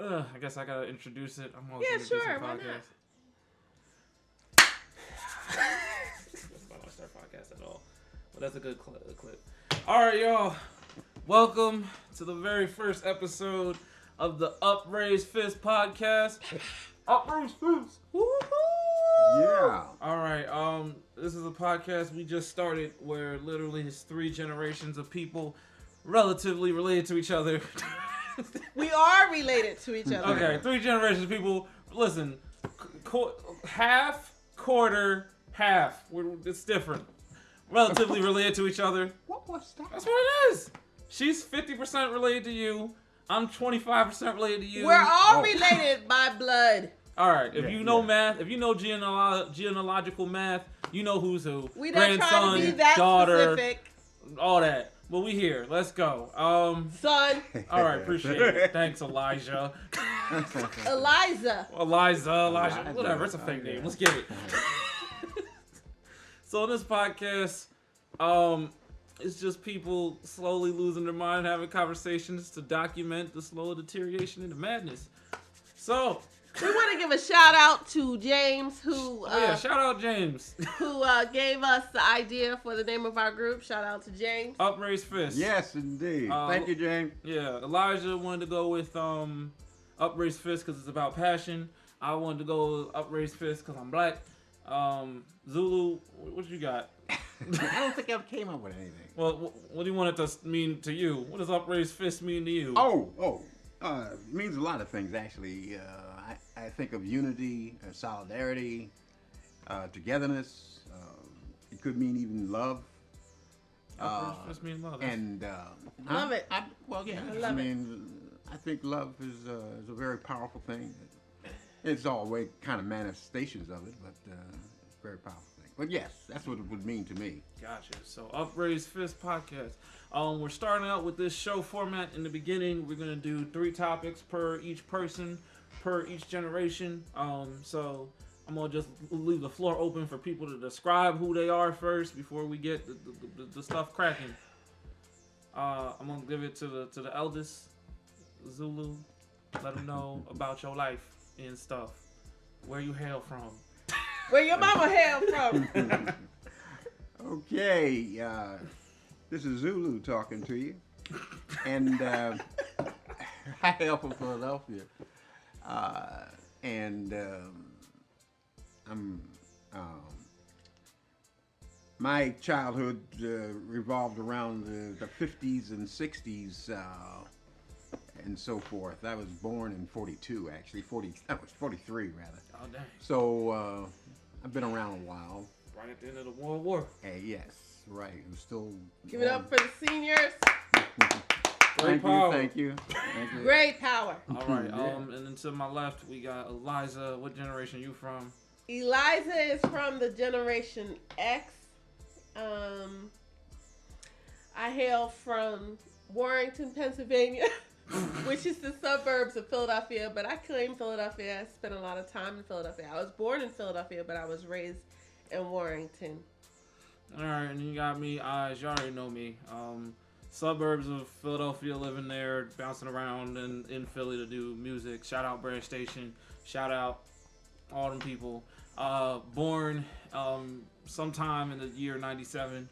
I guess I gotta introduce it. I'm always Yeah, sure. podcast. Why not? That's not my start podcast at all. But that's a good clip. All right, y'all. Welcome to the very first episode of the Upraised Fist podcast. Upraised Fist. Woo-hoo! Yeah. All right. This is a podcast we just started where literally it's 3 generations of people relatively related to each other. We are related to each other. Okay, 3 generations of people. Listen, half, quarter, half. It's different. Relatively related to each other. What was that? That's what it is. She's 50% related to you. I'm 25% related to you. We're all related by blood. All right. If you know math, if you know genealogical math, you know who's who. We don't try to be that daughter, specific. all that. But we here. Let's go. Son. All right. Appreciate it. Thanks, Elijah. Eliza. Elijah. Whatever. It's a fake name. Let's get it. So in this podcast, it's just people slowly losing their mind, having conversations to document the slow deterioration into madness. So We want to give a shout out to James, who shout out James, who gave us the idea for the name of our group. Shout out to James. Upraised Fist. Yes, indeed. Thank you, James. Yeah, Elijah wanted to go with Upraised Fist because it's about passion. I wanted to go with Upraised Fist because I'm black. Zulu, what you got? I don't think I came up with anything. Well, what do you want it to mean to you? What does Upraised Fist mean to you? It means a lot of things, actually. I think of unity, solidarity, togetherness. It could mean even love. Upraised Fist mean love. And love it. I love it. I think love is a very powerful thing. It's always kind of manifestations of it, but it's a very powerful thing. But yes, that's what it would mean to me. Gotcha. So Upraised Fist podcast. We're starting out with this show format. In the beginning, we're gonna do 3 topics per each person, per each generation. So I'm gonna just leave the floor open for people to describe who they are first before we get the stuff cracking. I'm gonna give it to the eldest, Zulu. Let them know about your life and stuff. Where you hail from. Where your mama hail from. Okay, this is Zulu talking to you, and I hail from Philadelphia, and my childhood revolved around the 50s and 60s and so forth. I was born in 42, actually. I was 43, rather. Oh, dang. So I've been around a while. Right at the end of the World War. Yes, right. I'm still. Give it up for the seniors. Thank you. Great power. All right. And then to my left, we got Eliza. What generation are you from? Eliza is from the Generation X. I hail from Warrington, Pennsylvania, which is the suburbs of Philadelphia, but I claim Philadelphia. I spent a lot of time in Philadelphia. I was born in Philadelphia, but I was raised in Warrington. All right, and you got me, Eyes. You already know me. Suburbs of Philadelphia, living there, bouncing around in Philly to do music. Shout out Branch Station. Shout out all them people. Born sometime in the year 97.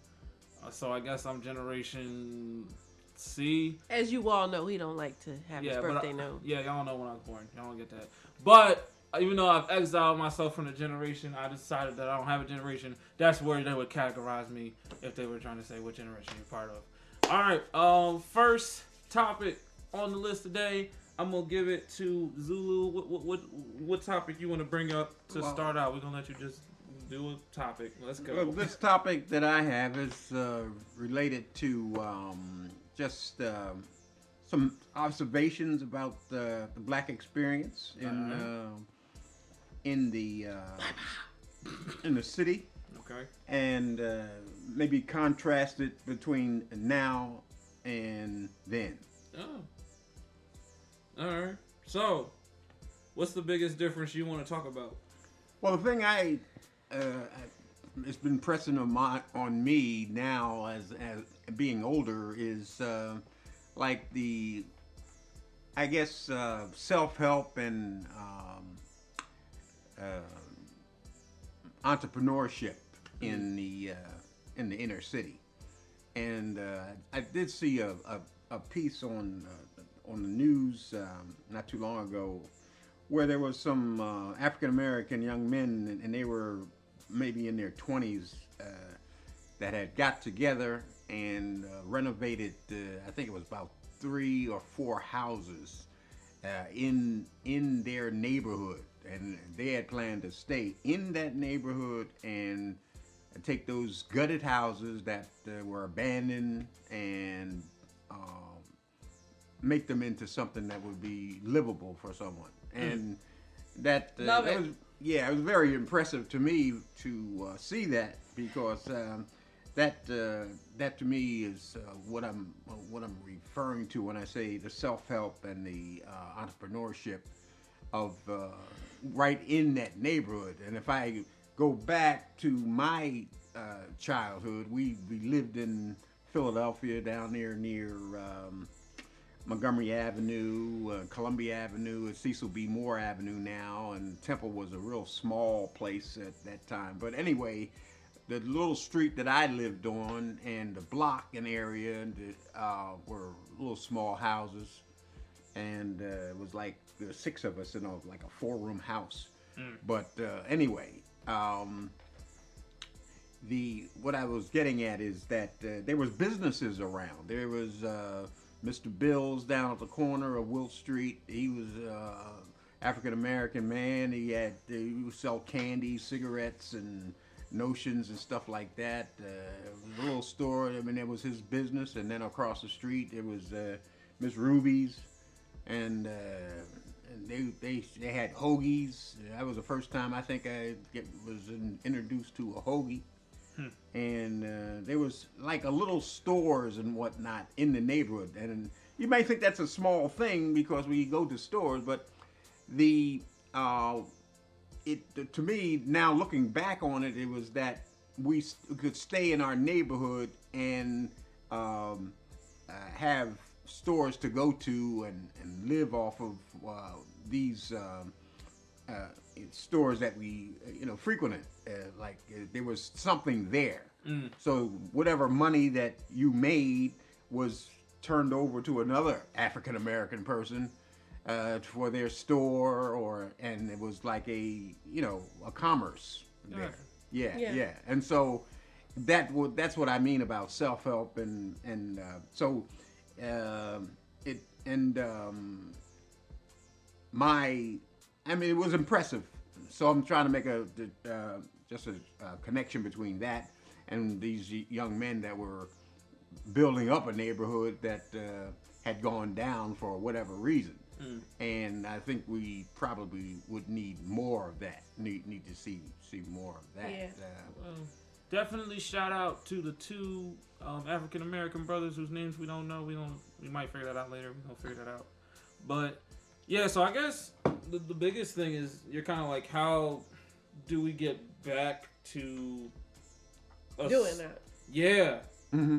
So I guess I'm Generation C. As you all know, he don't like to have his birthday known. Yeah, y'all know when I was born. Y'all don't get that. But even though I've exiled myself from the generation, I decided that I don't have a generation. That's where they would categorize me if they were trying to say what generation you're part of. All right. First topic on the list today. I'm gonna give it to Zulu. What topic you want to bring up to start out? We're gonna let you just do a topic. Let's go. Well, this topic that I have is related to just some observations about the black experience in the city. Okay. And maybe contrast it between now and then. Oh. All right. So, what's the biggest difference you want to talk about? Well, the thing it's been pressing on me now as being older is like the I guess self-help and uh, entrepreneurship in the inner city. And I did see a piece on the news not too long ago where there was some African American young men, and they were maybe in their 20s, that had got together and renovated. I think it was about 3 or 4 houses in their neighborhood, and they had planned to stay in that neighborhood and take those gutted houses that were abandoned and make them into something that would be livable for someone. And that, Love that it. was, yeah, it was very impressive to me to see that, because that to me is what I'm referring to when I say the self-help and the entrepreneurship of right in that neighborhood. And if I go back to my childhood, we lived in Philadelphia down there near Montgomery Avenue, Columbia Avenue, Cecil B. Moore Avenue now, and Temple was a real small place at that time. But anyway, the little street that I lived on and the block and area were little small houses, and it was like there were 6 of us in like a 4-room house. But anyway, what I was getting at is that there was businesses around. There was Mr. Bills down at the corner of Wilt Street. He was African American man. He would sell candy, cigarettes, and notions and stuff like that. It was a little store. I mean, it was his business. And then across the street, it was Miss Ruby's, and they had hoagies. That was the first time I think I was introduced to a hoagie. And there was like a little stores and whatnot in the neighborhood. And you might think that's a small thing because we go to stores, but to me, now looking back on it, it was that we could stay in our neighborhood and have stores to go to and live off of these stores that we frequented. There was something there. So whatever money that you made was turned over to another African American person for their store, and it was like a commerce there. Yeah. And so that's what I mean about self-help, and it was impressive. So I'm trying to make just a connection between that and these young men that were building up a neighborhood that had gone down for whatever reason. And I think we probably would need more of that. Need to see more of that. Yeah. Well, definitely shout out to the 2 African American brothers whose names we don't know. We might figure that out later. We're gonna figure that out. But yeah, so I guess the biggest thing is you're kind of like, how do we get back to Doing that. Yeah. Mm-hmm.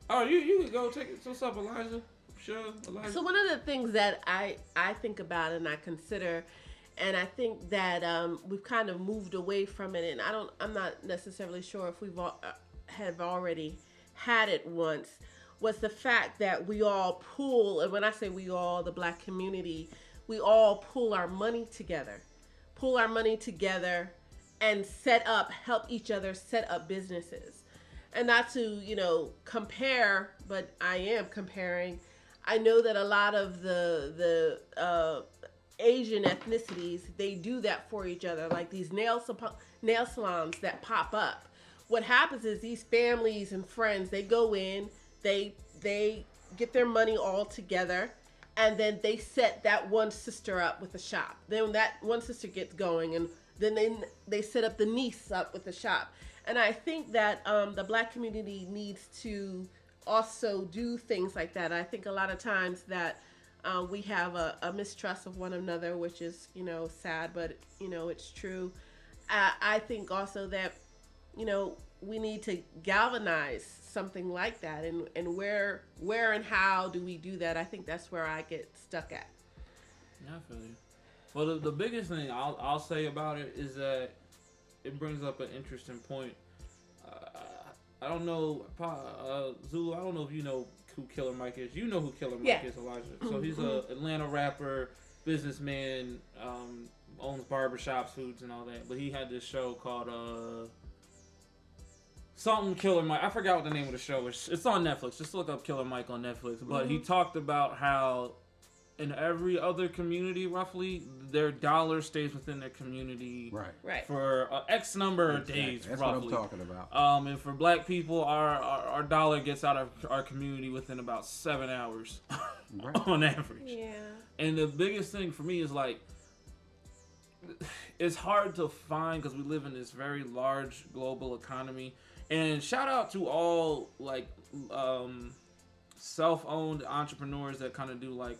Oh, you could go take it. What's up, Elijah? Sure, Elijah. So one of the things that I think about and I consider, and I think that we've kind of moved away from it, and I'm not necessarily sure if we've have already had it once, was the fact that we all pool, and when I say we all, the Black community, we all pool our money together and help each other set up businesses. And not to, compare, but I am comparing. I know that a lot of the Asian ethnicities, they do that for each other, like these nail salons that pop up. What happens is these families and friends, they go in, they get their money all together, and then they set that one sister up with a shop. Then that one sister gets going, and then they set up the niece up with a shop. And I think that the Black community needs to also do things like that. I think a lot of times that we have a mistrust of one another, which is, sad, but, it's true. I think also that, we need to galvanize something like that, and where and how do we do that? I think that's where I get stuck at. Yeah, I feel you. Well, the biggest thing I'll say about it is that it brings up an interesting point. I don't know, Zulu. I don't know if you know who Killer Mike is. You know who Killer Mike is, Elijah. So he's a Atlanta rapper, businessman, owns barbershops, foods, and all that. But he had this show called something Killer Mike. I forgot what the name of the show is. It's on Netflix. Just look up Killer Mike on Netflix. But he talked about how in every other community, roughly, their dollar stays within their community Right. for X number of days, That's roughly. what I'm talking about. And for black people, our dollar gets out of our community within about 7 hours on average. Yeah. And the biggest thing for me is like, it's hard to find because we live in this very large global economy. And shout out to all like self-owned entrepreneurs that kind of do like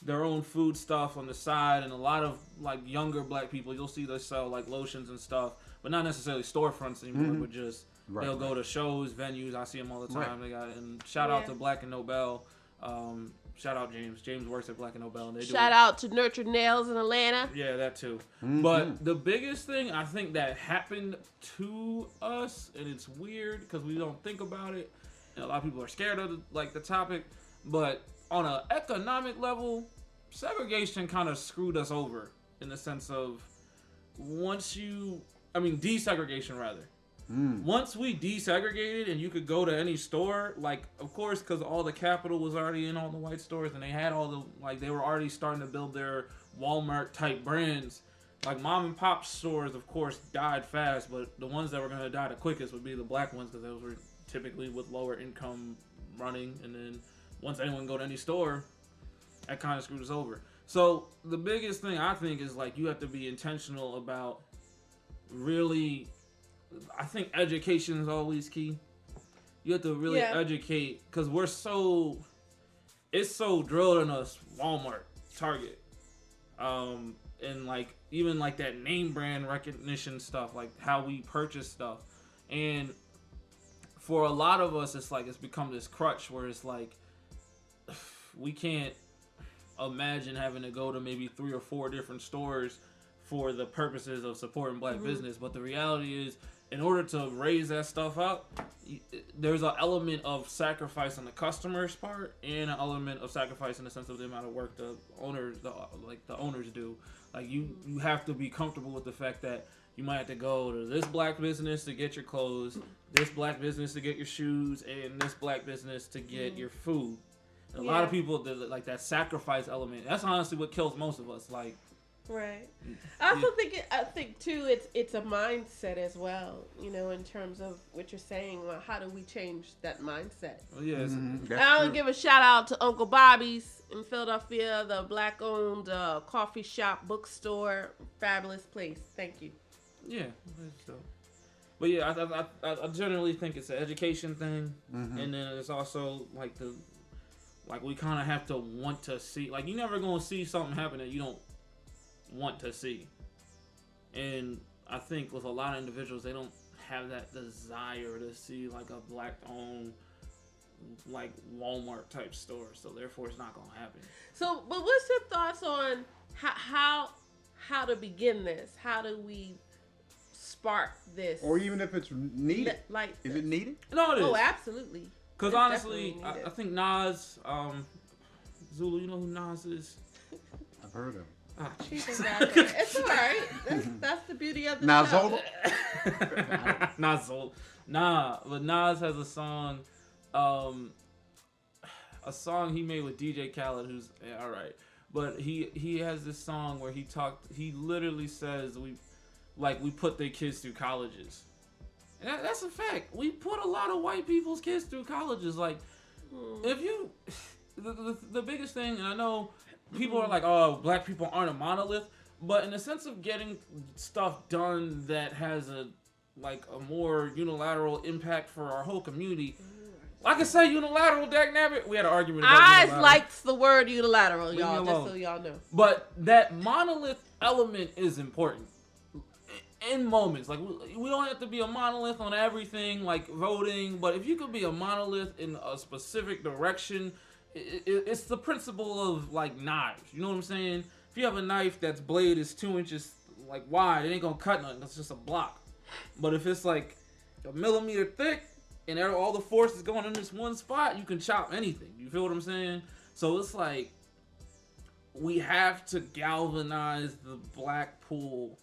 their own food stuff on the side, and a lot of like younger black people, you'll see they sell like lotions and stuff, but not necessarily storefronts anymore, but just they'll go to shows, venues. I see them all the time. They got, and shout out to Black and Nobel. Shout out James. James works at Black and Nobel, and they shout out to Nurture Nails in Atlanta. Yeah, that too. But the biggest thing I think that happened to us, and it's weird because we don't think about it, and a lot of people are scared of the topic, but on an economic level, segregation kind of screwed us over in the sense of desegregation rather. Once we desegregated and you could go to any store, like, of course, because all the capital was already in all the white stores and they had all the, like, they were already starting to build their Walmart type brands. Like, mom and pop stores, of course, died fast, but the ones that were going to die the quickest would be the black ones because those were typically with lower income running. And then once anyone go to any store, that kind of screwed us over. So the biggest thing I think is like you have to be intentional about really, I think education is always key. You have to really educate because it's so drilled in us, Walmart, Target, and like even like that name brand recognition stuff, like how we purchase stuff. And for a lot of us, it's like it's become this crutch where it's like we can't imagine having to go to maybe 3 or 4 different stores for the purposes of supporting black business. But the reality is, in order to raise that stuff up, there's an element of sacrifice on the customer's part and an element of sacrifice in the sense of the amount of work the owners do. Like you have to be comfortable with the fact that you might have to go to this black business to get your clothes, this black business to get your shoes, and this black business to get your food. And a lot of people, like that sacrifice element, that's honestly what kills most of us. Like, right. I also think too, it's a mindset as well. You know, in terms of what you're saying. Well, how do we change that mindset? Well, yes. I want to give a shout out to Uncle Bobby's in Philadelphia, the black-owned coffee shop, bookstore, fabulous place. Thank you. Yeah. So. But yeah, I generally think it's an education thing, and then it's also like we kind of have to want to see. Like, you're never gonna see something happen that you don't want to see. And I think with a lot of individuals, they don't have that desire to see like a black-owned, like Walmart type store. So therefore, it's not gonna happen. So, but what's your thoughts on how to begin this? How do we spark this? Or even if it's needed. Is it needed? No, it is. Oh, absolutely. Because honestly, I think Nas, Zulu, you know who Nas is? I've heard of him. It's all right. That's the beauty of the Nazola? Nazola. Nah, but Nas has a song he made with DJ Khaled, who's all right. But he has this song where he literally says we put their kids through colleges. And that's a fact. We put a lot of white people's kids through colleges. Like, if you, the biggest thing, and I know people are like, oh, black people aren't a monolith, but in the sense of getting stuff done that has a more unilateral impact for our whole community. Like I say, unilateral, dagnabbit. We had an argument about I likes the word unilateral, y'all, just so y'all know. But that monolith element is important. in moments. Like we don't have to be a monolith on everything, like voting. But if you could be a monolith in a specific direction, it's the principle of like knives. You know what I'm saying? If you have a knife that's blade is 2 inches like wide, it ain't gonna cut nothing. It's just a block. But if it's like a millimeter thick and all the force is going in this one spot, you can chop anything. You feel what I'm saying? So it's like we have to galvanize the black pool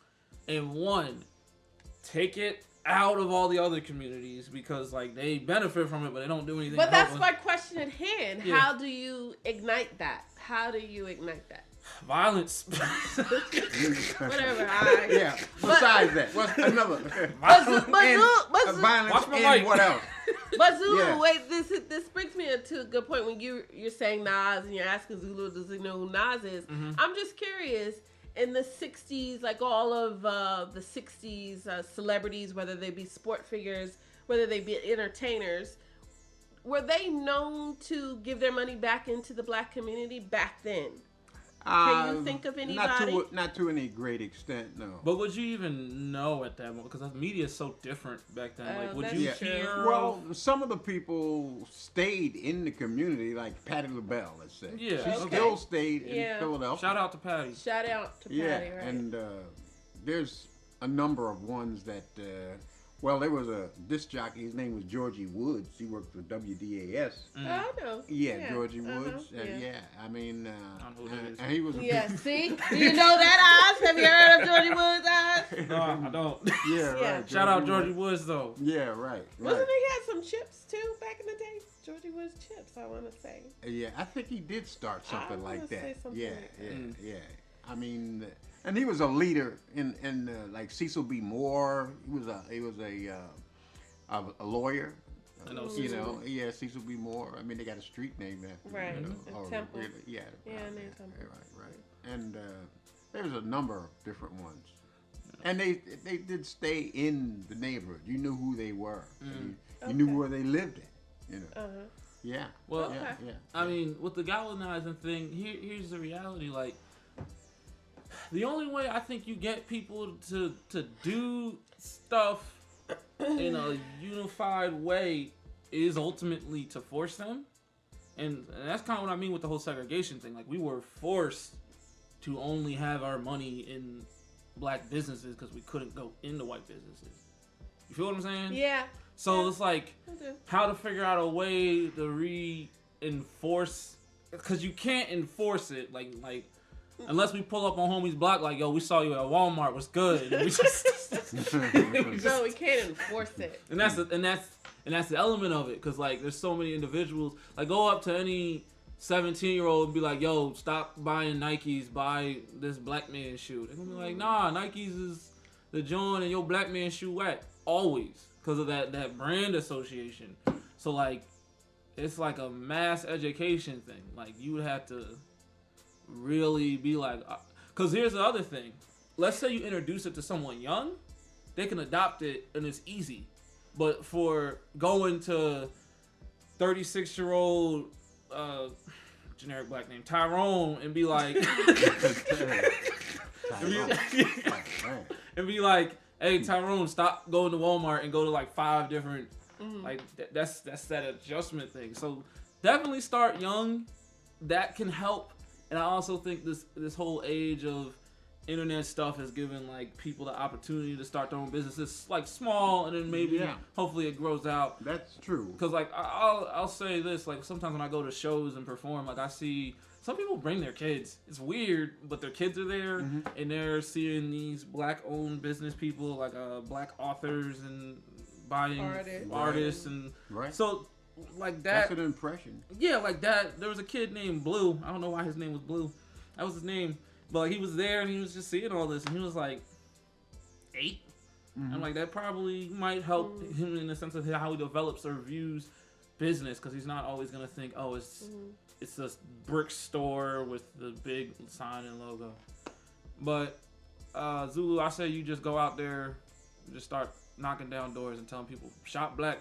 and one, take it out of all the other communities because like they benefit from it, but they don't do anything. But that's my question at hand. Yeah. How do you ignite that? Violence. Whatever. Yeah. Besides that, what's another? But Violence Watch my and mic. what else? But Zulu, Yeah. wait, this brings me to a good point when you're saying Nas and you're asking Zulu, does he know who Nas is? Mm-hmm. I'm just curious. In the 60s, like all of the 60s celebrities, whether they be sport figures, whether they be entertainers, were they known to give their money back into the black community back then? Can you think of anybody? Not to any great extent, no. But would you even know at that moment? Because the media is so different back then. Like, would that's you true. hear? Well, some of the people stayed in the community, like Patti LaBelle, let's say. Yeah, She okay. still stayed Yeah. in Philadelphia. Shout out to Patty. Shout out to Yeah, Patty, right? and there's a number of ones that. Well, there was a disc jockey. His name was Georgie Woods. He worked for WDAS. Oh, I know. Yeah, Georgie Woods. yeah. I mean, I know who that is. and he was. Yeah, see? Do you know that, Oz? Have you heard of Georgie Woods, Oz? No, I don't. Yeah, Yeah. right. Shout out Georgie Woods though. Yeah, right. Wasn't he had some chips, too, back in the day? Georgie Woods chips, I want to say. Yeah, I think he did start something wanna like say that. something Yeah, like that. yeah. I mean, and he was a leader in like Cecil B. Moore. He was a lawyer. I know You Cecil know, yeah, Cecil B. Moore. I mean, they got a street named after him. Right, You know, and or Temple. really- yeah. Yeah, right, named Temple. Right. And there's a number of different ones. And they did stay in the neighborhood. You knew who they were. And you knew Okay. where they lived at. You know. Uh-huh. Yeah. Well, yeah, Okay. yeah. I mean, with the galvanizing thing, here's the reality. Like, the only way I think you get people to do stuff in a unified way is ultimately to force them. And that's kind of what I mean with the whole segregation thing. Like, we were forced to only have our money in black businesses because we couldn't go into white businesses. You feel what I'm saying? Yeah. So Yeah. it's like I do. how to figure out a way to reinforce, because you can't enforce it like unless we pull up on homie's block like, yo, we saw you at Walmart, what's good? And we just, No, we can't enforce it. and that's the element of it, because like there's so many individuals, like go up to any 17-year-old and be like, yo, stop buying Nikes, buy this black man shoe. They're gonna be like, nah, Nikes is the joint and your black man shoe whack, always, because of that brand association. So like it's like a mass education thing. Like you would have to really be like, because here's the other thing. Let's say you introduce it to someone young, they can adopt it and it's easy. But for going to 36-year-old generic black name Tyrone and be like and be like, hey Tyrone, stop going to Walmart and go to like 5 different like that's that adjustment thing. So definitely start young. That can help. And I also think this whole age of internet stuff has given like people the opportunity to start their own businesses, like small, and then maybe hopefully it grows out. That's true. Because like I'll say this, like sometimes when I go to shows and perform, like I see some people bring their kids. It's weird, but their kids are there and they're seeing these black-owned business people, like black authors and buying artists and so like that. That's an impression. Yeah, like that. There was a kid named Blue. I don't know why his name was Blue. That was his name. But like, he was there and he was just seeing all this, and he was like 8. I'm like, that probably might help him in the sense of how he develops or views business, because he's not always gonna think, oh, it's a brick store with the big sign and logo. But Zulu, I say you just go out there, just start knocking down doors and telling people, shop black.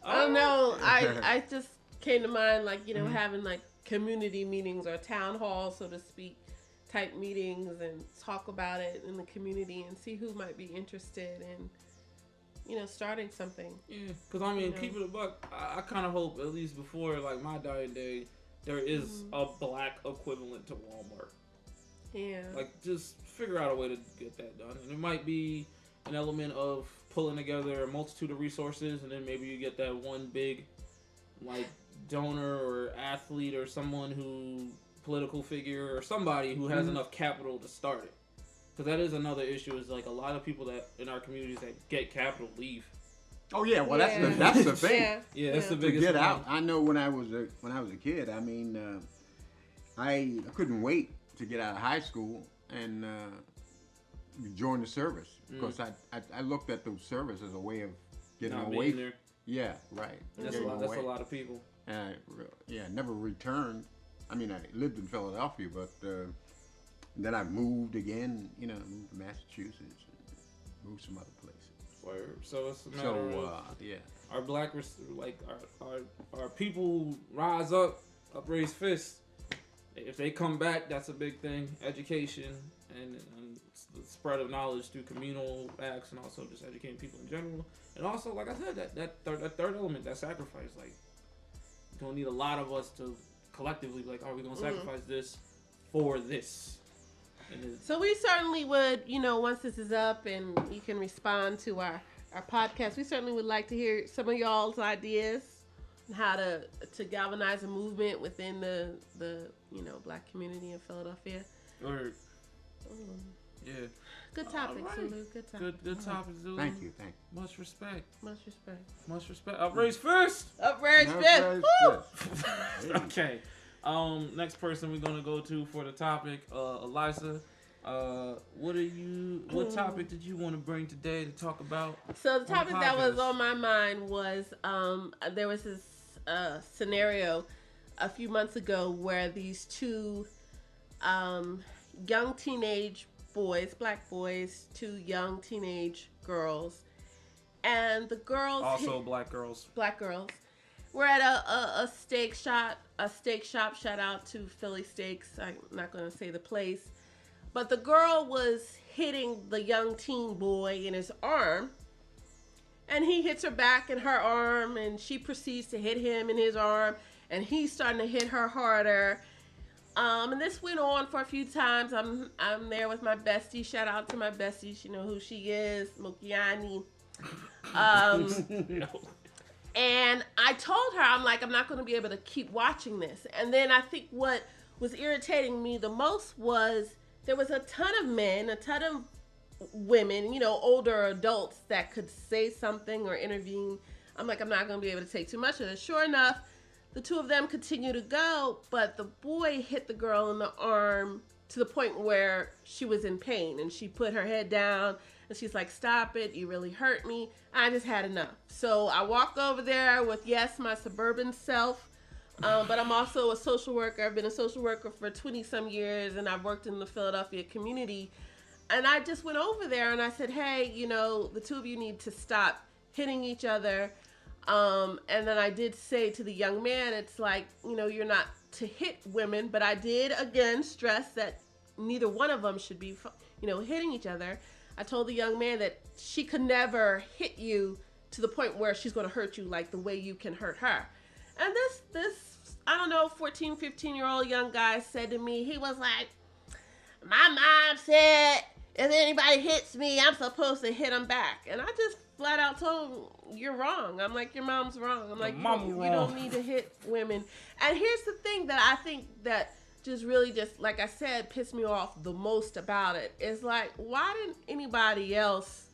I don't know. I just came to mind, like, you know, having like community meetings or town halls, so to speak, type meetings and talk about it in the community and see who might be interested in, starting something. Yeah, because I mean, keep it a buck. I kind of hope at least before like my dying day, there is a black equivalent to Walmart. Yeah. Like, just figure out a way to get that done. And it might be an element of pulling together a multitude of resources, and then maybe you get that one big, like, donor or athlete or someone who, political figure or somebody who has enough capital to start it. Because that is another issue, is like a lot of people that in our communities that get capital leave. Oh yeah, well that's the thing. Yeah, that's the biggest. To get out. I know when I was a kid. I mean, I couldn't wait to get out of high school and join the service because I looked at the service as a way of getting away. There. Yeah, right. That's a lot. That's a lot of people. And never returned. I mean, I lived in Philadelphia, but then I moved again. Moved to Massachusetts, and moved some other places. So it's a matter of yeah. Our black, like our people rise up, raise fists. If they come back, that's a big thing. Education and the spread of knowledge through communal acts, and also just educating people in general. And also, like I said, that third element, that sacrifice. Like, you're gonna need a lot of us to collectively be like, are we gonna sacrifice this for this? So we certainly would, once this is up and you can respond to our podcast, we certainly would like to hear some of y'all's ideas on how to galvanize a movement within the black community in Philadelphia. Or, yeah. Good topic, right. Zulu. Good topic. Good topic, Zulu. Thank you. Much respect. Much respect. Upraise fist. Upraise fist. Okay. Next person we're gonna go to for the topic, Eliza. What topic did you want to bring today to talk about? So the topic that was on my mind was there was this scenario a few months ago where these two young teenage boys, black boys, two young teenage girls, and the girls also black girls. We're at a steak shop. Shout out to Philly Steaks. I'm not going to say the place. But the girl was hitting the young teen boy in his arm. And he hits her back in her arm. And she proceeds to hit him in his arm. And he's starting to hit her harder. And this went on for a few times. I'm there with my bestie. Shout out to my bestie. She know who she is. Mokiani. And I told her, I'm like, I'm not going to be able to keep watching this. And then I think what was irritating me the most was there was a ton of men, a ton of women, older adults that could say something or intervene. I'm like, I'm not going to be able to take too much of it. Sure enough, the two of them continue to go, but the boy hit the girl in the arm to the point where she was in pain. And she put her head down. And she's like, stop it. You really hurt me. I just had enough. So I walk over there with, yes, my suburban self. But I'm also a social worker. I've been a social worker for 20-some years. And I've worked in the Philadelphia community. And I just went over there and I said, hey, the two of you need to stop hitting each other. And then I did say to the young man, it's like, you're not to hit women. But I did, again, stress that neither one of them should be, hitting each other. I told the young man that she could never hit you to the point where she's going to hurt you like the way you can hurt her. And this, I don't know, 14, 15-year-old young guy said to me, he was like, my mom said, if anybody hits me, I'm supposed to hit them back. And I just flat out told him, you're wrong. I'm like, your mom's wrong. I'm like, you don't need to hit women. And here's the thing that I think that really like I said, pissed me off the most about it is like, why didn't anybody else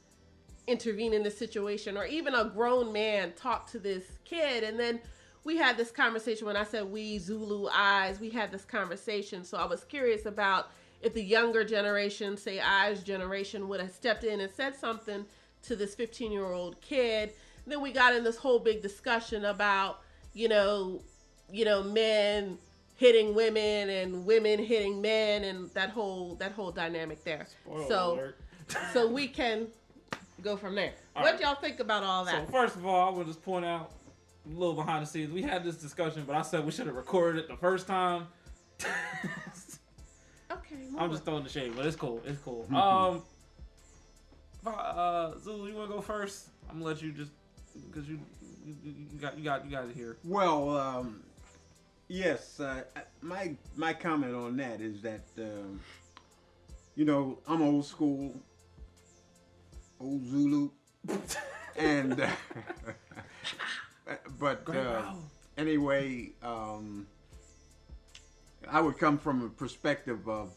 intervene in this situation, or even a grown man talk to this kid? And then we had this conversation. When I said we, Zulu eyes, we had this conversation. So I was curious about if the younger generation, say eyes generation, would have stepped in and said something to this 15-year-old kid. And then we got in this whole big discussion about, men hitting women and women hitting men, and that whole dynamic there. So we can go from there. What y'all think about all that? So first of all, I will just point out a little behind the scenes. We had this discussion, but I said we should have recorded it the first time. Okay. Okay, I'm just throwing the shade, but it's cool. It's cool. Zulu, you wanna go first? I'm gonna let you just because you got it here. Well, yes. My comment on that is that I'm old school, old Zulu, and but anyway, I would come from a perspective of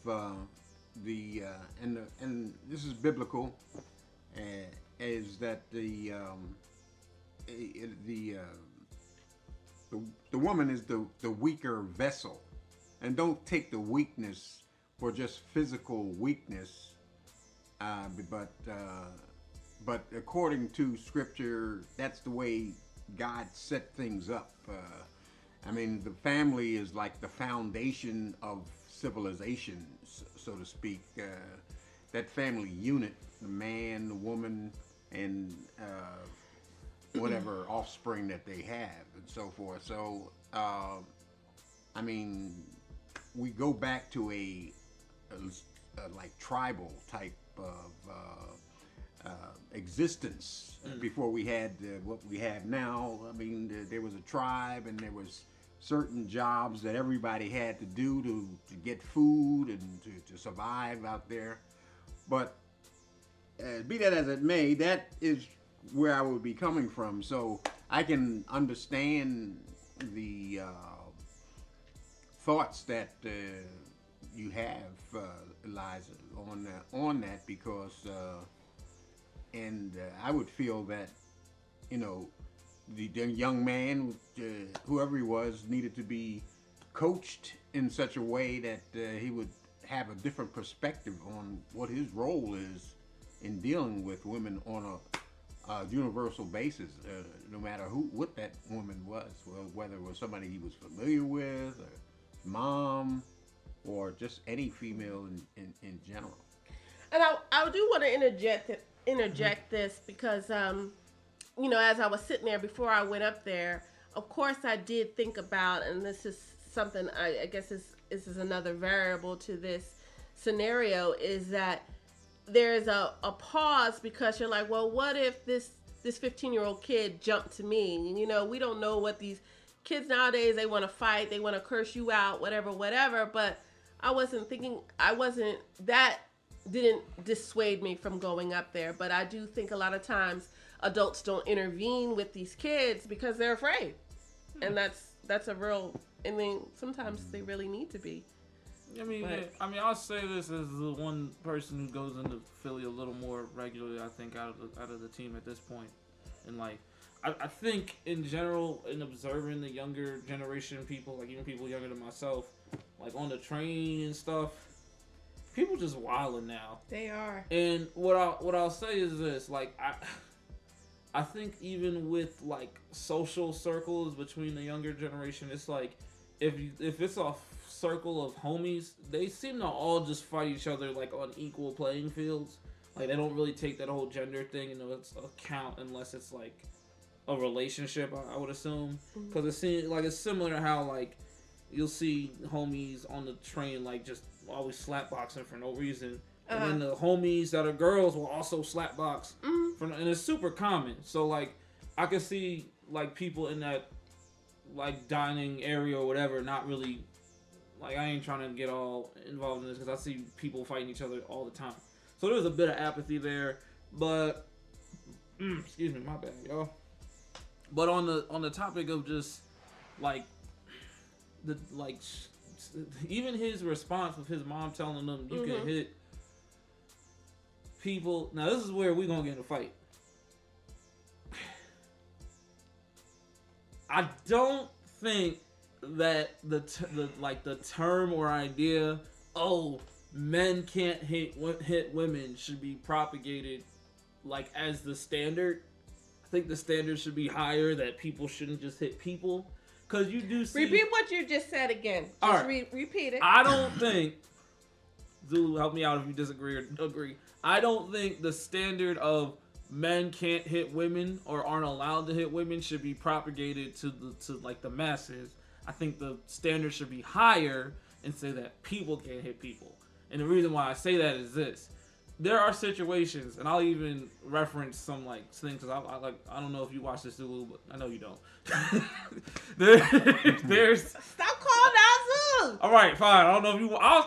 and this is biblical, is that the woman is the weaker vessel, and don't take the weakness for just physical weakness, but according to Scripture, that's the way God set things up. I mean, the family is like the foundation of civilization, so to speak. That family unit, the man, the woman, and whatever offspring that they have, and so forth. So, I mean, we go back to a like tribal type of existence before we had what we have now. I mean, there was a tribe, and there was certain jobs that everybody had to do to get food and to survive out there. But be that as it may, that is where I would be coming from. So I can understand the thoughts that you have, Eliza, on that, because I would feel that, the young man, whoever he was, needed to be coached in such a way that he would have a different perspective on what his role is in dealing with women on a universal basis, no matter what that woman was, whether it was somebody he was familiar with, or mom, or just any female in general. And I do want to interject this because as I was sitting there before I went up there, of course I did think about, and this is something I guess this is another variable to this scenario, is that there's a pause, because you're like, well, what if this 15-year-old kid jumped to me? And, we don't know what these kids nowadays, they want to fight, they want to curse you out, whatever. But that didn't dissuade me from going up there. But I do think a lot of times adults don't intervene with these kids because they're afraid. And that's a real, sometimes they really need to be. I'll say this as the one person who goes into Philly a little more regularly, I think, out of the team at this point in life. I think in general, in observing the younger generation people, like even people younger than myself, like on the train and stuff, people just wilding now. They are. And what I'll say is this, like I think even with like social circles between the younger generation, it's like if it's a circle of homies, they seem to all just fight each other like on equal playing fields. Like they don't really take that whole gender thing into account unless it's like a relationship, I would assume, because it seems like it's similar to how like you'll see homies on the train like just always slap boxing for no reason. And then the homies that are girls will also slap box, and it's super common. So like, I could see like people in that like dining area or whatever not really, like I ain't trying to get all involved in this because I see people fighting each other all the time. So there's a bit of apathy there, but excuse me, my bad, y'all. But on the topic of just like even his response with his mom telling him you can hit people. Now this is where we're gonna get in a fight. I don't think that the term or idea, men can't hit women, should be propagated like as the standard. I think the standard should be higher, that people shouldn't just hit people, because you do see. Repeat what you just said again. Just repeat it. I don't think, Zulu, help me out if you disagree or agree. I don't think the standard of men can't hit women or aren't allowed to hit women should be propagated to the masses. I think the standard should be higher and say that people can't hit people. And the reason why I say that is this. There are situations, and I'll even reference some like things because I don't know if you watch this Zulu, but I know you don't. There's Stop calling out Zulu. all right, fine. I don't know if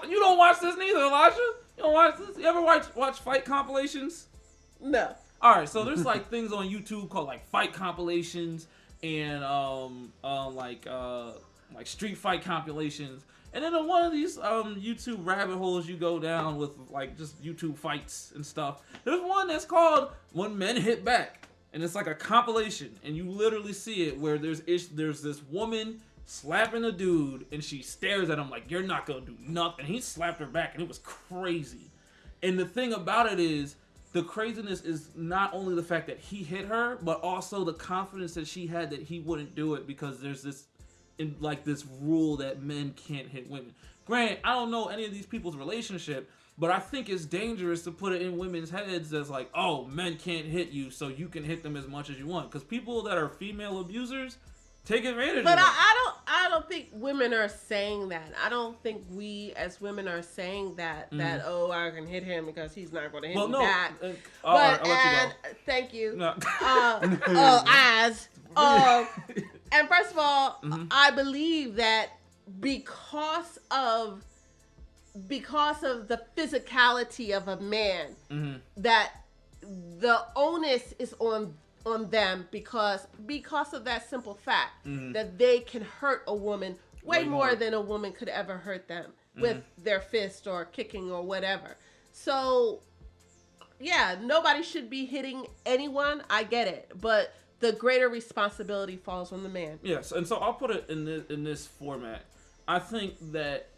you don't watch this neither, Elijah. You don't watch this. You ever watch fight compilations? No. All right, so there's like things on YouTube called like fight compilations and like street fight compilations. And then in one of these YouTube rabbit holes you go down with like just YouTube fights and stuff. There's one that's called When Men Hit Back. And it's like a compilation. And you literally see it where there's this woman slapping a dude and she stares at him like, you're not going to do nothing. And he slapped her back and it was crazy. And the thing about it is, the craziness is not only the fact that he hit her, but also the confidence that she had that he wouldn't do it because there's this rule that men can't hit women. Granted, I don't know any of these people's relationship, but I think it's dangerous to put it in women's heads as like, oh, men can't hit you, so you can hit them as much as you want. Because people that are female abusers take advantage But of it. I don't think women are saying that. I don't think we as women are saying that oh, I can hit him because he's not going to hit me back. But I'll let you go. Thank you. No. And first of all, I believe that because of the physicality of a man, that the onus is on them because of that simple fact that they can hurt a woman way more than a woman could ever hurt them with their fist or kicking or whatever. So, yeah, nobody should be hitting anyone. I get it, but the greater responsibility falls on the man. Yes, and so I'll put it in this format. I think that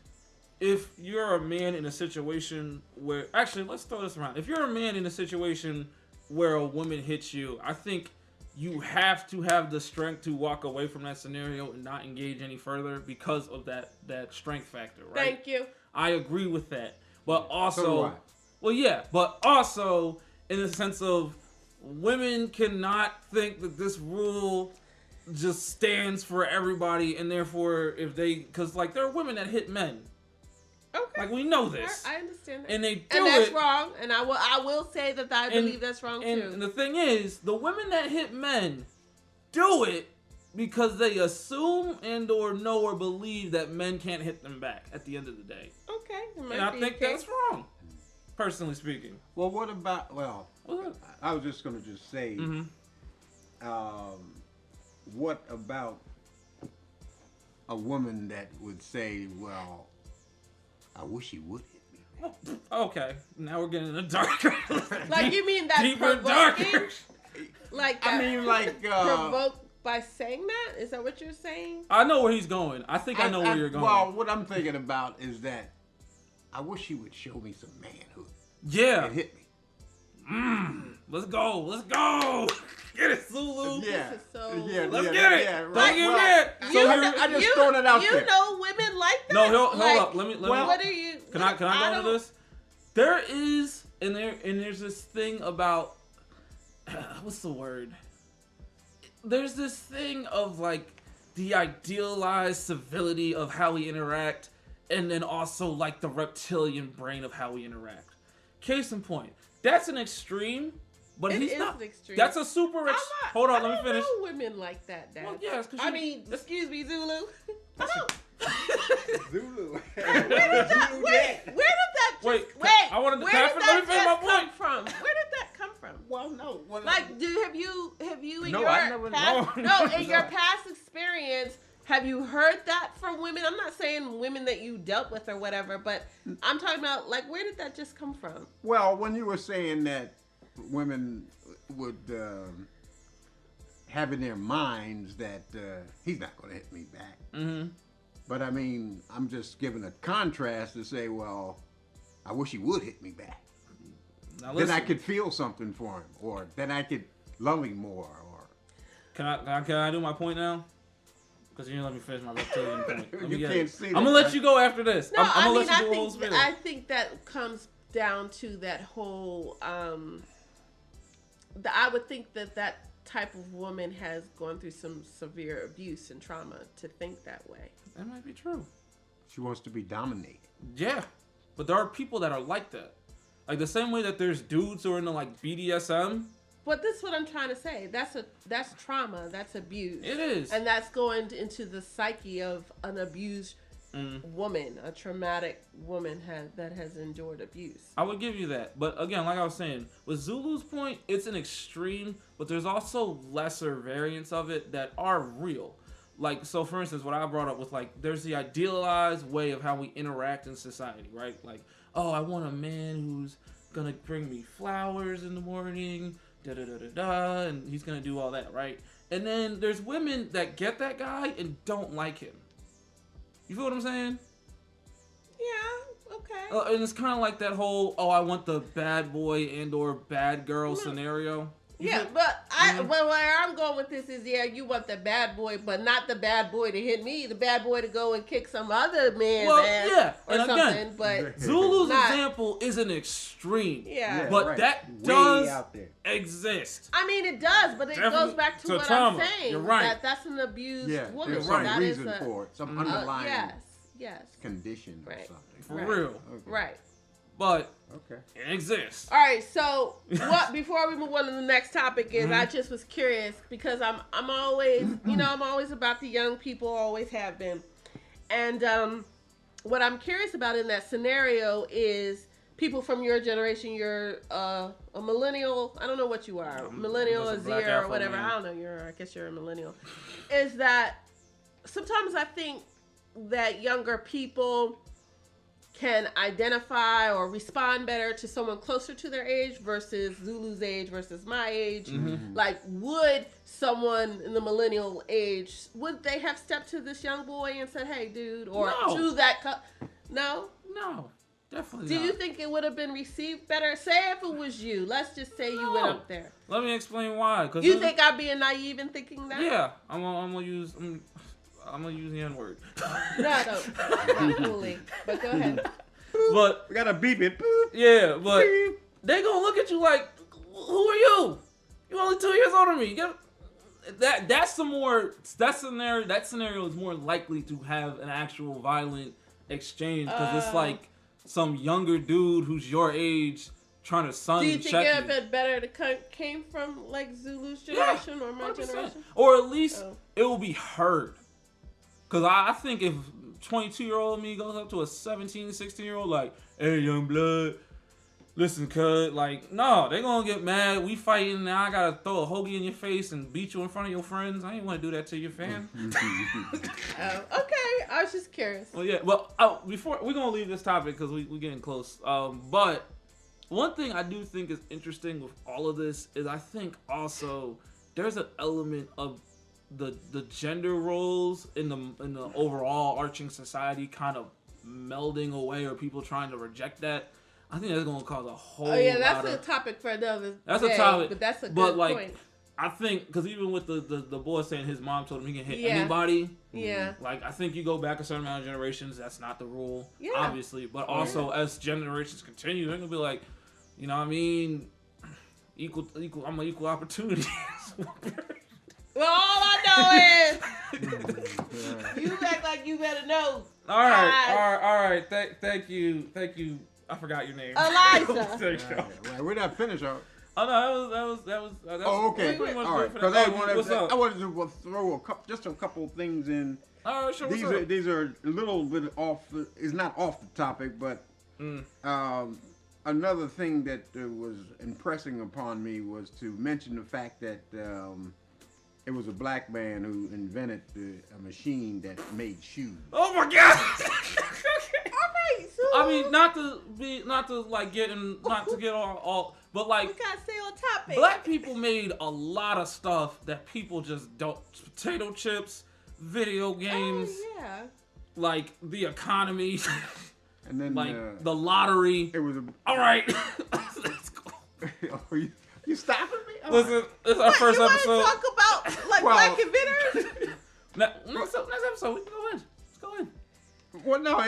if you're a man in a situation where... Actually, let's throw this around. If you're a man in a situation where a woman hits you, I think you have to have the strength to walk away from that scenario and not engage any further because of that strength factor, right? Thank you. I agree with that. But also... So do I. Well, yeah, but also in the sense of women cannot think that this rule just stands for everybody, and therefore if they... Because, like, there are women that hit men. Okay. Like, we know this. I understand that. And they do and that's it, wrong. And I will say that I believe that's wrong too. And the thing is, the women that hit men do it because they assume and or know or believe that men can't hit them back at the end of the day. Okay. And I think that's wrong, personally speaking. Well, what about... Well, What? I was just going to just say... what about a woman that would say, well... I wish he would hit me. Okay, now we're getting into darker. Like, you mean that deeper, provoking? darker. Like, I mean, like... provoked by saying that? Is that what you're saying? I know where he's going. I think I know where you're going. Well, what I'm thinking about is that I wish he would show me some manhood. Yeah. And hit me. Let's go. Let's go. Get it, Zulu. Yeah. This is so... Yeah, Let's yeah, get it. yeah, Don't right. get Well, mad. So I just throwing it out there. You know women like that? No, hold Like, up. Let me. What are you... Can I go into this? There is, and there's this thing about, what's the word? There's this thing of like the idealized civility of how we interact, and then also like the reptilian brain of how we interact. Case in point, that's an extreme, but It he's is not. an extreme. That's a super. Hold on, let me finish. I don't know women like that, Dad. Well, yeah, it's 'cause I you- mean, excuse me, Zulu. I don't... Zulu. Where did that Wait, wait, I wanted to- where can I did fin- let me that finish my just come point. from? Where did that come from? Well, no. Well, Like, have you in No, your I never- past, no. in your past experience, have you heard that from women? I'm not saying women that you dealt with or whatever, but I'm talking about like, where did that just come from? Well, when you were saying that women would have in their minds that he's not going to hit me back. Mm-hmm. But I mean, I'm just giving a contrast to say, well, I wish he would hit me back. Now Then I listen. could feel something for him, or then I could love him more, or Can I do my point now? Because you didn't let me finish my reptilian point. Let me You get can't it. see I'm that, gonna let right? you go after this. No, I'm gonna let you do the whole think spiel. I think that comes down to that whole. I would think that type of woman has gone through some severe abuse and trauma to think that way. That might be true. she wants to be dominated. Yeah. but there are people that are like that. Like the same way that there's dudes who are into like BDSM. But this is what I'm trying to say. That's trauma. That's abuse. It is. And that's going into the psyche of an abused woman, a traumatic woman that has endured abuse. I would give you that. But again, like I was saying, with Zulu's point, it's an extreme, but there's also lesser variants of it that are real. Like, so for instance, what I brought up was like, there's the idealized way of how we interact in society, right? Like, oh, I want a man who's gonna bring me flowers in the morning, and he's gonna do all that, right? And then there's women that get that guy and don't like him. You feel what I'm saying? Yeah, okay. And it's kind of like that whole, oh, I want the bad boy and or bad girl scenario. Yeah, but where I'm going with this is, yeah, you want the bad boy, but not the bad boy to hit me. The bad boy to go and kick some other man's ass or and something. Again, but Zulu's example is an extreme. Yeah, but right. that Way does out there. exist. I mean, it does, but it goes back to what trauma. I'm saying. You're right. That's an abused woman. There's So some that reason is for it, some underlying yes. condition or Right. something. For real. Okay. Right. But Okay. it exists. All right, so what? Before we move on to the next topic, is I just was curious because I'm always I'm always about the young people, always have been, and what I'm curious about in that scenario is people from your generation. You're a millennial. I don't know what you are, millennial, a Z or whatever. Man. I don't know. I guess you're a millennial. Is that sometimes I think that younger people can identify or respond better to someone closer to their age versus Zulu's age versus my age. Mm-hmm. Like, would someone in the millennial age, would they have stepped to this young boy and said, hey, dude, or No. to that No? No, definitely Do not. you think it would have been received better? Say if it was you. Let's just say you went No. up there. Let me explain why. Cause You think I'm being naive in thinking that? Yeah, I'm gonna use the N-word. No, not fully. But go ahead. But We gotta beep it. Boop. yeah, but Beep. they gonna look at you like, who are you? You only 2 years older than me. That scenario is more likely to have an actual violent exchange because it's like some younger dude who's your age trying to son Do you and think check it you. would have been better to came from like Zulu's generation or my 100%. generation? Or at least Oh. it will be heard. Because I think if 22-year-old me goes up to a 17, 16-year-old like, hey, young blood, listen, cuz, like, no, they gonna get mad. We fighting now. I gotta throw a hoagie in your face and beat you in front of your friends. I ain't want to do that to your fam. Okay, I was just curious. Well, yeah. Well, before we're gonna leave this topic because we're getting close. But one thing I do think is interesting with all of this is I think also there's an element of the gender roles in the overall arching society kind of melding away or people trying to reject that. I think that's gonna cause a whole. Oh yeah, that's lot a topic for another. That's day, a topic, but that's a good but like, point. I think because even with the boy saying his mom told him he can hit Yeah. anybody. Yeah. Like, I think you go back a certain amount of generations, that's not the rule, Yeah. obviously. But also, as generations continue, they're going to be like, you know what I mean? I'm an equal opportunity. Well, all I know is you act like you better know. All right. Thank you. I forgot your name. Eliza. There you go. Right, we're not finished. Oh, no, that was Oh, okay. pretty much All right. good for Because that. What's up? I wanted to throw just a couple things in. All right, sure, what's up? These are a little bit off. It's not off the topic, but another thing that was impressing upon me was to mention the fact that it was a black man who invented a machine that made shoes. Oh my God! Alright, so I mean, not to get all, but like, we gotta stay on topic. black people made a lot of stuff that people just don't. Potato chips, video games, yeah. like the economy, And then like the lottery. it was All right, let's go. you stopping me? All Listen, it's our first you episode. want to talk about like Well- black inventors? Next episode, we can go in. Let's go in. Well, no,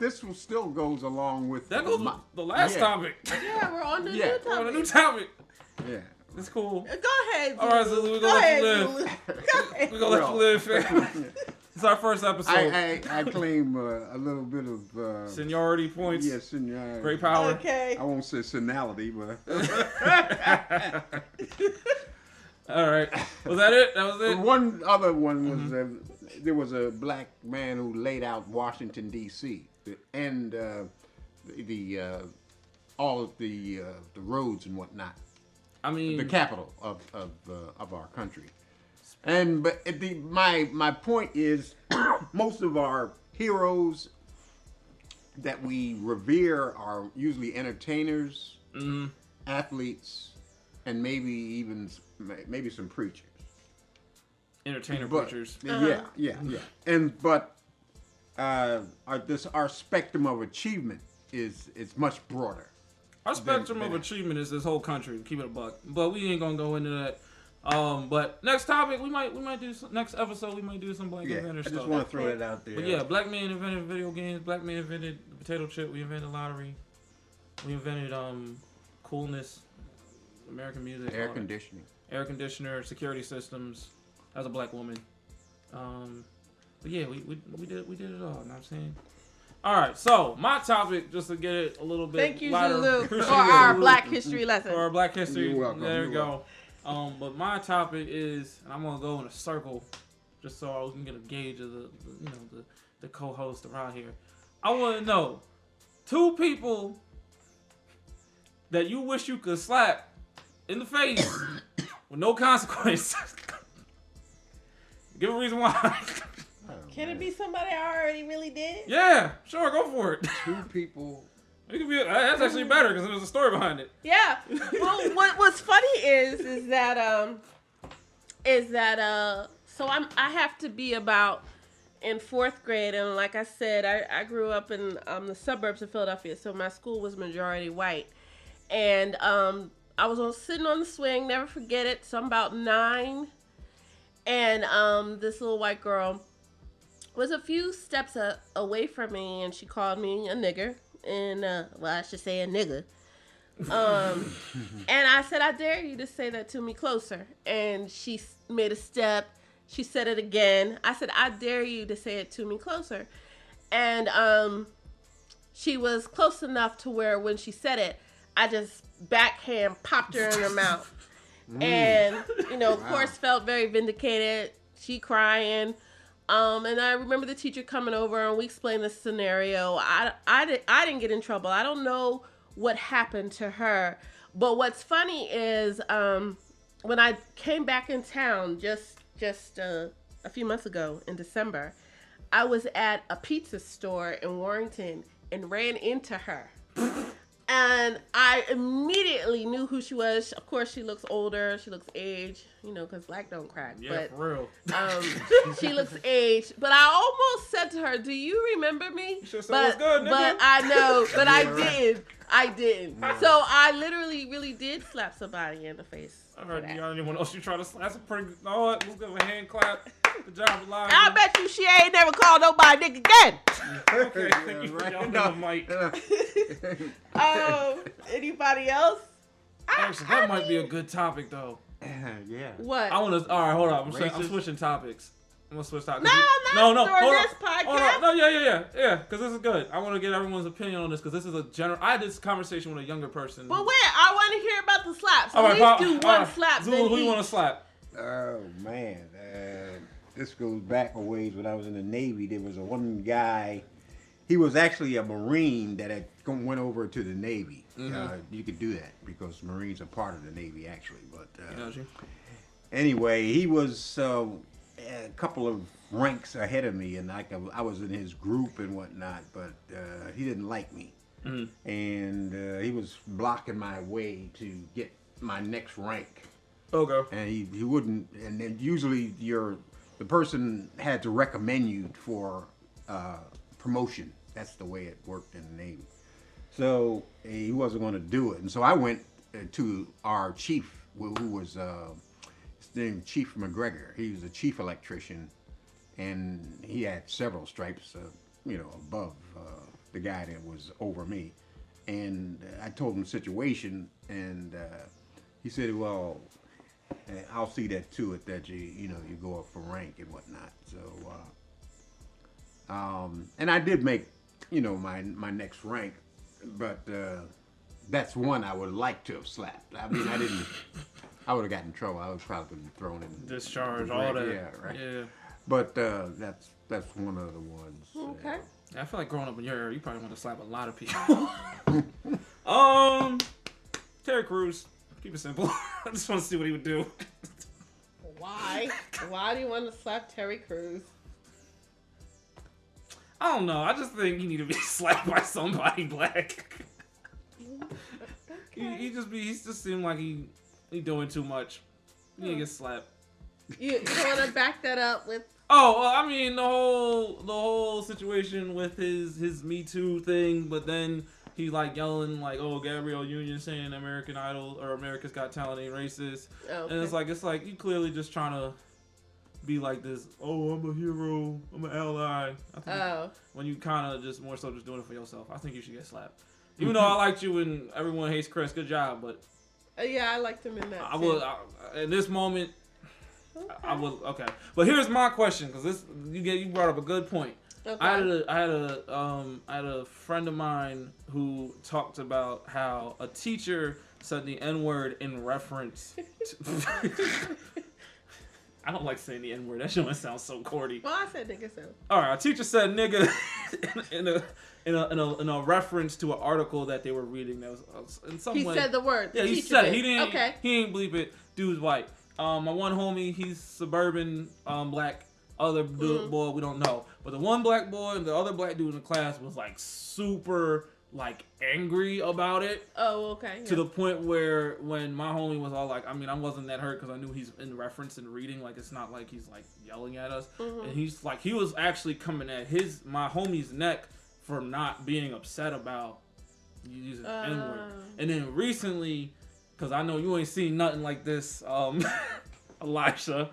this still goes along with That goes with the last yeah. topic. Yeah, we're on the Yeah. new We're on a topic. new topic. Yeah. It's cool. Go ahead, Zulu. All right, Zulu, we're Go gonna let ahead, you live. Zulu. Go ahead. We're gonna let you live, fam. is our first episode. I claim a little bit of Seniority points. Yes, seniority. Great power. Okay. I won't say senality, but All right. Was that it? That was it? one other one was there was a black man who laid out Washington D.C. and all of the roads and whatnot. I mean, the capital of our country. But my point is, most of our heroes that we revere are usually entertainers, athletes, and maybe some preachers. Preachers. Yeah. But our spectrum of achievement is much broader. Our spectrum of achievement is this whole country. Keep it a buck, but we ain't gonna go into that. But next topic, we might do next episode. We might do some black inventor stuff. I just want to throw that out there. But yeah, black man invented video games. Black man invented the potato chip. We invented lottery. We invented coolness, American music, air conditioner, security systems. As a black woman. But yeah, we did it all. You know what I'm saying? All right, so my topic, just to get it a little bit Thank you, lighter. Zulu, for our Black History lesson. For our Black History. You're welcome. There we go. But my topic is, and I'm gonna go in a circle, just so I can get a gauge of the co-host around here. I want to know 2 people that you wish you could slap in the face with no consequence. Give a reason why. Can it be somebody I already really did? Yeah, sure, go for it. 2 people. It could be. That's actually better because there's a story behind it. Yeah. Well, what's funny is that so I have to be about in 4th grade, and like I said, I grew up in the suburbs of Philadelphia, so my school was majority white, and I was sitting on the swing, never forget it. So I'm about 9, and this little white girl was a few steps away from me, and she called me a nigger, and well, I should say a nigga. And I said, I dare you to say that to me closer. And she made a step. She said it again. I said, I dare you to say it to me closer. And she was close enough to where when she said it, I just backhand popped her in her mouth. And, of course, felt very vindicated. She crying. And I remember the teacher coming over and we explained the scenario. I didn't get in trouble. I don't know what happened to her. But what's funny is when I came back in town just a few months ago in December, I was at a pizza store in Warrington and ran into her. And I immediately knew who she was. Of course, she looks older. She looks aged, because black don't crack. Yeah, but, for real. She looks aged. But I almost said to her, do you remember me? You should say what's good, nigga. But I know, but I didn't. I didn't. So I literally really did slap somebody in the face. I heard anyone else you try to slap. That's a pretty good. Oh, let's give a hand clap. Good job, Elijah. I bet you she ain't never called nobody nigga again. Okay, thank you for y'all the mic. Anybody else? Actually, that might be a good topic, though. Yeah. What? All right, hold on. I'm switching topics. I'm gonna switch topics. No, hold this on. podcast. Hold on. No, yeah, because this is good. I want to get everyone's opinion on this because this is a general. I had this conversation with a younger person. But wait, I want to hear about the slaps. All right, At least do one slap. Zulu, who you want to slap? Oh man, this goes back a ways. When I was in the Navy, there was one guy. He was actually a Marine that had went over to the Navy. Mm-hmm. You could do that because Marines are part of the Navy, actually. But Gotcha. anyway, he was a couple of ranks ahead of me, and I was in his group and whatnot. But he didn't like me, and he was blocking my way to get my next rank. Okay. And he wouldn't. And then usually the person had to recommend you for promotion. That's the way it worked in the Navy. So he wasn't going to do it. And so I went to our chief, who was his name Chief McGregor. He was a chief electrician, and he had several stripes, above the guy that was over me. And I told him the situation, and he said, "Well, I'll see that to it that you go up for rank and whatnot." So And I did make, my next rank, but that's one I would like to have slapped. I mean, I would have gotten in trouble. I would probably been thrown in. Discharge, all that. Yeah, right. Yeah. But that's one of the ones. Okay. I feel like growing up in your era, you probably want to slap a lot of people. Terry Crews. Keep it simple. I just want to see what he would do. Why? Why do you want to slap Terry Crews? I don't know. I just think he need to be slapped by somebody black. Okay. He just seemed like he doing too much. He need to get slapped. You don't want to back that up with? Oh, well, I mean the whole situation with his Me Too thing, but then he's like yelling like, "Oh, Gabrielle Union saying American Idol or America's Got Talent ain't racist," Okay. and it's like you clearly just trying to be like this. Oh, I'm a hero. I'm an ally. I think when you kind of just more so just doing it for yourself, I think you should get slapped. Even though I liked you and everyone hates Chris, good job, but yeah, I liked him in that. I would in this moment. Okay. I would okay, but here's my question because you brought up a good point. Okay. I had a friend of mine who talked about how a teacher said the N-word in reference to I don't like saying the N-word. That shit sounds so corny. Well, I said nigga, so. All right, a teacher said nigga in a reference to an article that they were reading that was in some way. He said the word. Yeah, he said it. He didn't. Okay. He didn't bleep it. Dude's white. My one homie, he's suburban, black. Other boy, we don't know. But the one black boy and the other black dude in the class was like super like angry about it. Oh, okay. To the point where when my homie was all like, I mean, I wasn't that hurt because I knew he's in reference and reading. Like, it's not like he's like yelling at us. And he's like, he was actually coming at my homie's neck for not being upset about using the N-word. And then recently, because I know you ain't seen nothing like this, Elisha,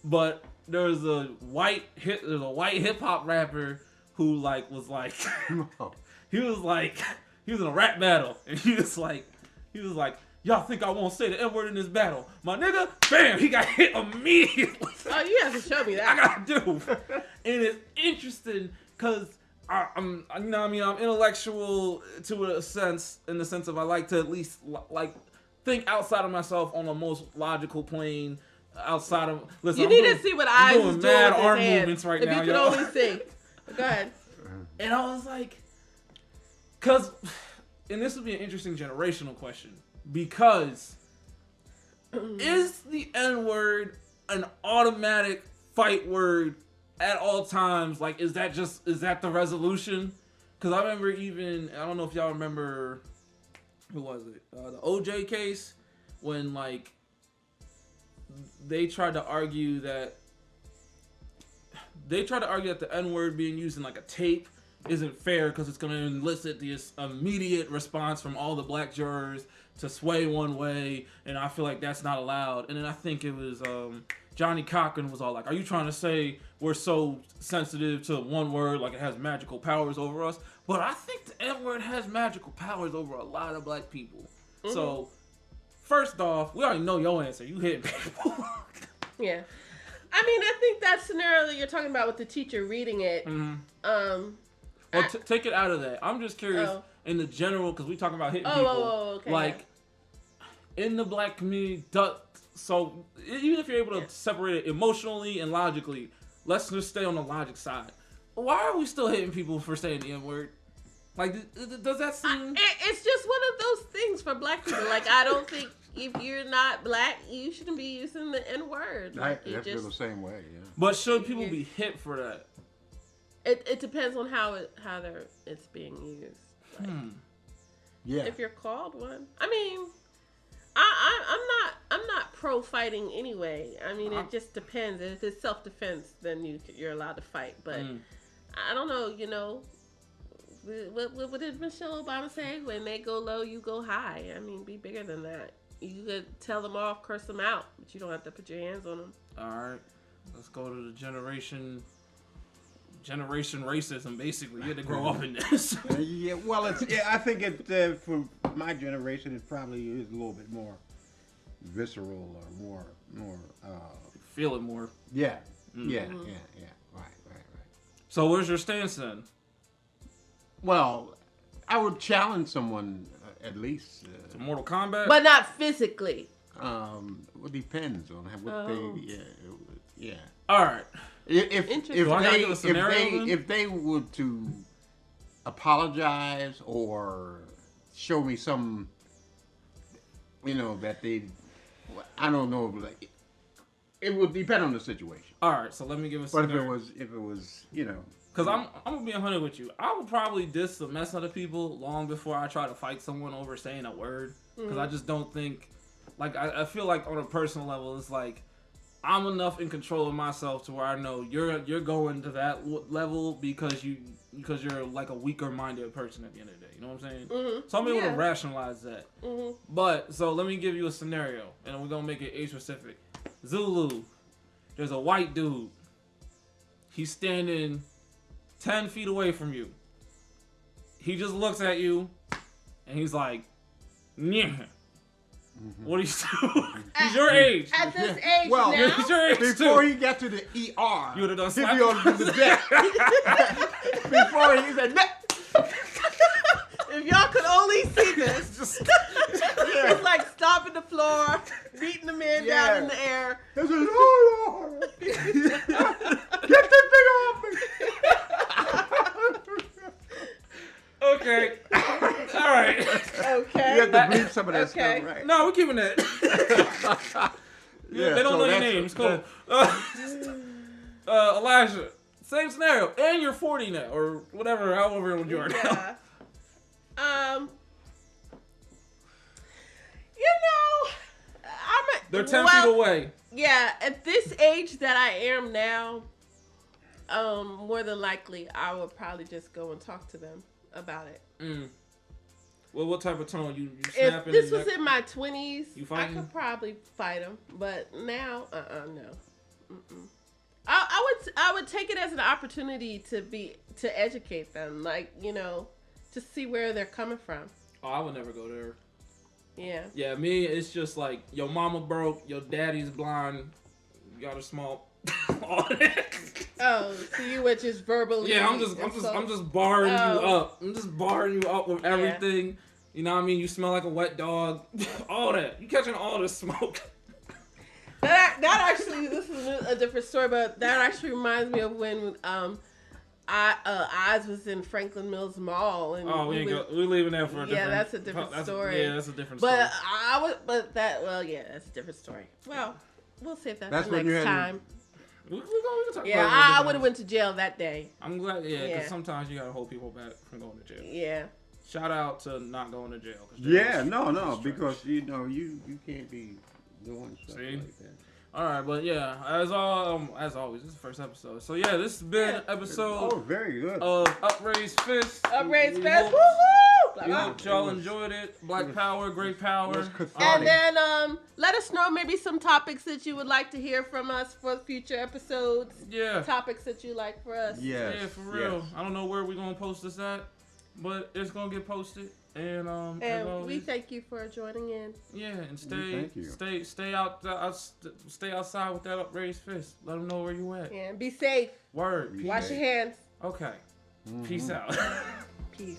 but there's a white hip hop rapper who like was like he was in a rap battle and he was like y'all think I won't say the N-word in this battle, my nigga? Bam! He got hit immediately. Oh, you have to show me that. I gotta do. And it's interesting because I'm intellectual to a sense, in the sense of I like to at least like think outside of myself on the most logical plane. Outside of listen, you need to see what I was doing mad with arm his hand. movements right if now. If you could only see. Go ahead. And I was like, and this would be an interesting generational question because is the N-word an automatic fight word at all times? Like, is that the resolution? Because I remember I don't know if y'all remember, who was it? The OJ case when like. They tried to argue that the N-word being used in like a tape isn't fair because it's going to elicit this immediate response from all the black jurors to sway one way, and I feel like that's not allowed. And then I think it was Johnny Cochran was all like, "Are you trying to say we're so sensitive to one word like it has magical powers over us?" But I think the N-word has magical powers over a lot of black people. So. First off, we already know your answer. You hitting people. Yeah. I mean, I think that scenario that you're talking about with the teacher reading it. Well, take it out of that. I'm just curious in the general, because we talking about hitting people. Okay. Like, in the black community, so even if you're able to separate it emotionally and logically, let's just stay on the logic side. Why are we still hitting people for saying the N-word? Like, does that seem... It's just one of those things for black people. Like, I don't think if you're not black, you shouldn't be using the N-word. Like, I feel the same way, yeah. But should people be hit for that? It depends on how it's being used. Like, yeah. If you're called one. I mean, I'm not pro fighting anyway. I mean, it just depends. If it's self-defense, then you're allowed to fight. But I don't know, what did Michelle Obama say? When they go low, you go high. I mean, be bigger than that. You could tell them off, curse them out, but you don't have to put your hands on them. All right, let's go to the generation racism. Basically, you had to grow up in this. Yeah, well, I think for my generation, it probably is a little bit more visceral or more. Feel it more. Yeah, yeah. Right. So where's your stance then? Well, I would challenge someone at least. To Mortal Kombat? But not physically. It depends on what they. Yeah. All right. Interesting. Do I gotta give a scenario then? If they were to apologize or show me some, that they, I don't know, like, it would depend on the situation. All right, so let me give a But scenario. if it was, Because I'm gonna be 100 with you. I would probably diss the mess out of people long before I try to fight someone over saying a word. Because I just don't think, like, I feel like on a personal level, it's like I'm enough in control of myself to where I know you're going to that level because you're like a weaker minded person at the end of the day. You know what I'm saying? Mm-hmm. So I'm able to rationalize that. Mm-hmm. But so let me give you a scenario, and we're gonna make it age specific. Zulu, there's a white dude. He's standing 10 feet away from you. He just looks at you, and he's like, "Yeah." What do you do? He's your age. At this age Well, now? He's your age before too. he got to the ER, You would have done he'd slap be on the deck. Before he said, If y'all could only see this. Just, It's like stomping the floor, beating the man down in the air. he said, "Oh Lord, get this thing off me." okay. All right. Okay. You have to bleep some of that Okay. stuff, right? No, we're keeping that. Yeah, they don't so know your that's- names. Cool. Elijah, same scenario. And you're 40 now, or whatever, however old you are now. Yeah. They're 10 feet away. Yeah, at this age that I am now, more than likely I would probably just go and talk to them about it. Well, what type of tone? You If snapping? this was in my 20s, You I fighting? could probably fight them. But now, no. I would take it as an opportunity to educate them, like, to see where they're coming from. Oh, I would never go there. Yeah. Yeah, me, it's just like your mama broke, your daddy's blind, you got a small. All that. Oh, so you would just verbally? Yeah, I'm just barring you up. I'm just barring you up with everything. You know what I mean? You smell like a wet dog. All that. You catching all the smoke. That actually, this is a different story, but that actually reminds me of when Oz was in Franklin Mills Mall. And we're leaving that for a different. Yeah, that's a different story. Yeah, that's a different story. But that's a different story. Well, we'll save that That's for when you next had time. We gonna talk Yeah, about it. I would have went to jail that day. I'm glad, because Yeah. sometimes you gotta hold people back from going to jail. Yeah. Shout out to not going to jail. 'Cause jail Yeah, is- no, is because strange. you can't be doing stuff See? like that. All right, but yeah, as always, this is the first episode. So yeah, this has been episode Oh, very good. of Upraised Fist. Upraised We Fist. hope- Woo-hoo! We Blah, hope y'all enjoyed it. Black Power, great power. was blah. cathartic. And then let us know maybe some topics that you would like to hear from us for future episodes. Yeah. Topics that you like for us. Yes. Yeah, for real. yes. I don't know where we're gonna post this at, but it's gonna get posted. And as And always, we thank you for joining in. yeah, and thank you. stay outside with that upraised fist. Let them know where you at. And be safe. Word. Wash your hands. Okay. Peace out. Peace.